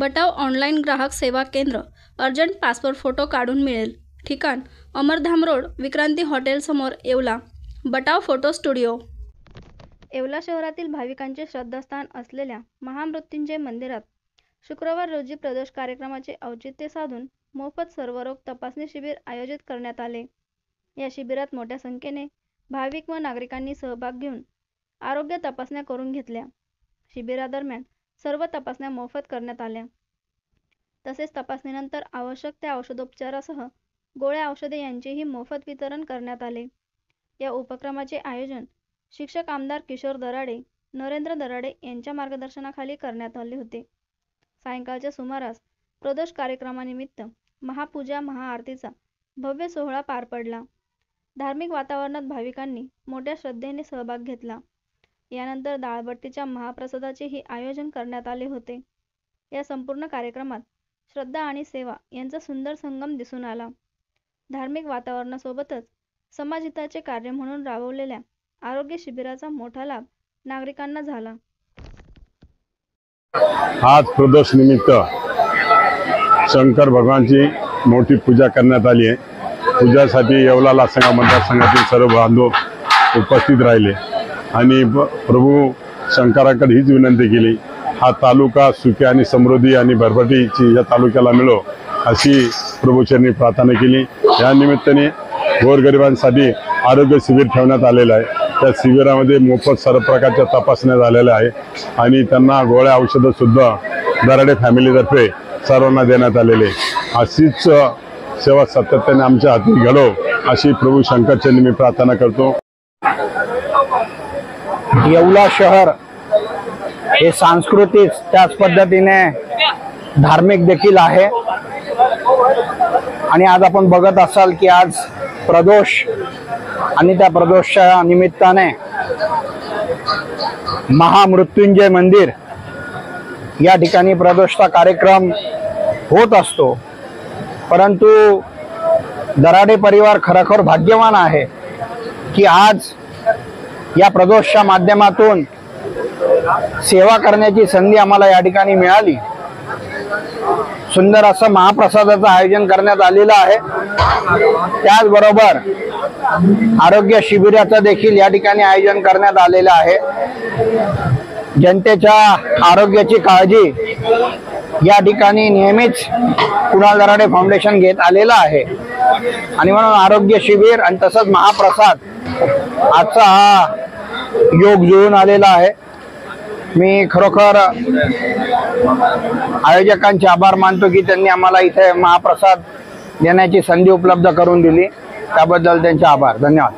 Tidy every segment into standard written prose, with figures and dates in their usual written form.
बटाव online ग्राहक सेवा केंद्र। अर्जंट पासपोर्ट फोटो काढून मिळेल। ठिकाण अमरधाम रोड, विक्रांती हॉटेल समोर, येवला। Batav photo studio. येवला शहरातील भाविकांचे श्रद्धास्थान असलेल्या महामृत्युंजय मंदिरात शुक्रवार रोजी प्रदोष कार्यक्रमाचे औचित्य साधून मोफत सर्वरोग तपासणी शिबिर आयोजित करण्यात आले। या शिबिरात मोठ्या संख्येने भाविक व नागरिकांनी सहभाग घेऊन आरोग्य तपासण्या करून घेतल्या। शिबिरादरम्यान सर्व तपासण्या मोफत करण्यात आल्या। तसेच तपासणीनंतर आवश्यक त्या औषधोपचारासह गोळ्या औषधे यांचेही मोफत वितरण करण्यात आले। या उपक्रमाचे आयोजन शिक्षक आमदार किशोर दराडे, नरेंद्र दराडे यांच्या मार्गदर्शनाखाली करण्यात आले होते। सायंकाळच्या सुमारास प्रदोष कार्यक्रमानिमित्त महापूजा महाआरतीचा भव्य सोहळा पार पडला। धार्मिक वातावरणात भाविकांनी मोठ्या श्रद्धेने सहभाग घेतला। यानंतर दाळबट्टीच्या महाप्रसादाचेही आयोजन करण्यात आले होते। या संपूर्ण कार्यक्रमात श्रद्धा आणि सेवा यांचा सुंदर संगम दिसून आला। धार्मिक वातावरणासोबतच समाजहिताचे कार्य म्हणून राबवलेल्या आरोग्य शिबिराचा मोठा लाभ नागरिकांना झाला। आज प्रदोष निमित्त शंकर भगवानची मोठी पूजा करण्यात आली आहे। पूजासाठी येवला लासंगा मतदारसंघातील सर्व बांधव उपस्थित राहिले आणि प्रभू शंकराकडे हीच विनंती केली, हा तालुका सुखी आणि समृद्धी आणि भरभराटीची या तालुक्याला मिळो अशी प्रभूचरणी प्रार्थना केली। या निमित्ताने गोरगरिबांसाठी आरोग्य शिबिर ठेवण्यात आलेलं आहे। त्या शिबिरामध्ये मोफत सर्व प्रकारच्या तपासण्या झालेल्या आहे आणि त्यांना गोळ्या औषधं सुद्धा दराडे फॅमिलीतर्फे सर्वांना देण्यात आलेले। अशीच सेवा सातत्याने आमच्या हाती घडो अशी प्रभू शंकरचरणी मी प्रार्थना करतो। येवला शहर हे सांस्कृतिक त्याच पद्धतीने धार्मिक देखील आहे आणि आज आपण बघत असाल की आज प्रदोष आणि त्या प्रदोषच्या निमित्ताने महामृत्युंजय मंदिर या ठिकाणी प्रदोषचा कार्यक्रम होत असतो। परंतु दराडे परिवार खरोखर भाग्यवान आहे की आज या प्रदोषच्या माध्यमातून सेवा करण्याची संधी आम्हाला या ठिकाणी मिळाली। सुंदर असं महाप्रसादाचं आयोजन करण्यात आलेलं आहे। त्याचबरोबर आरोग्य शिबिराचं देखील या ठिकाणी आयोजन करण्यात आलेलं आहे। जनतेच्या आरोग्याची काळजी या ठिकाणी नेहमीच कुणाल दराडे फाउंडेशन घेत आलेलं आहे आणि म्हणून आरोग्य शिबिर आणि तसंच महाप्रसाद आजचा हा योग जुळून आलेला आहे। मी खरोखर आयोजकांचे आभार मानतो की त्यांनी आम्हाला इथे महाप्रसाद देण्याची संधी उपलब्ध करून दिली, त्याबद्दल त्यांचे आभार। धन्यवाद।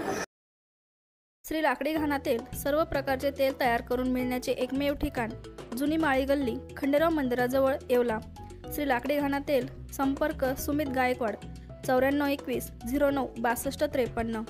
श्री लाकडी घाणातील सर्व प्रकारचे तेल तयार करून मिळण्याचे एकमेव ठिकाण जुनी माळी गल्ली, खंडेराव मंदिराजवळ, येवला। श्री लाकडी घाणा तेल। संपर्क सुमित गायकवाड 9421 09 6253।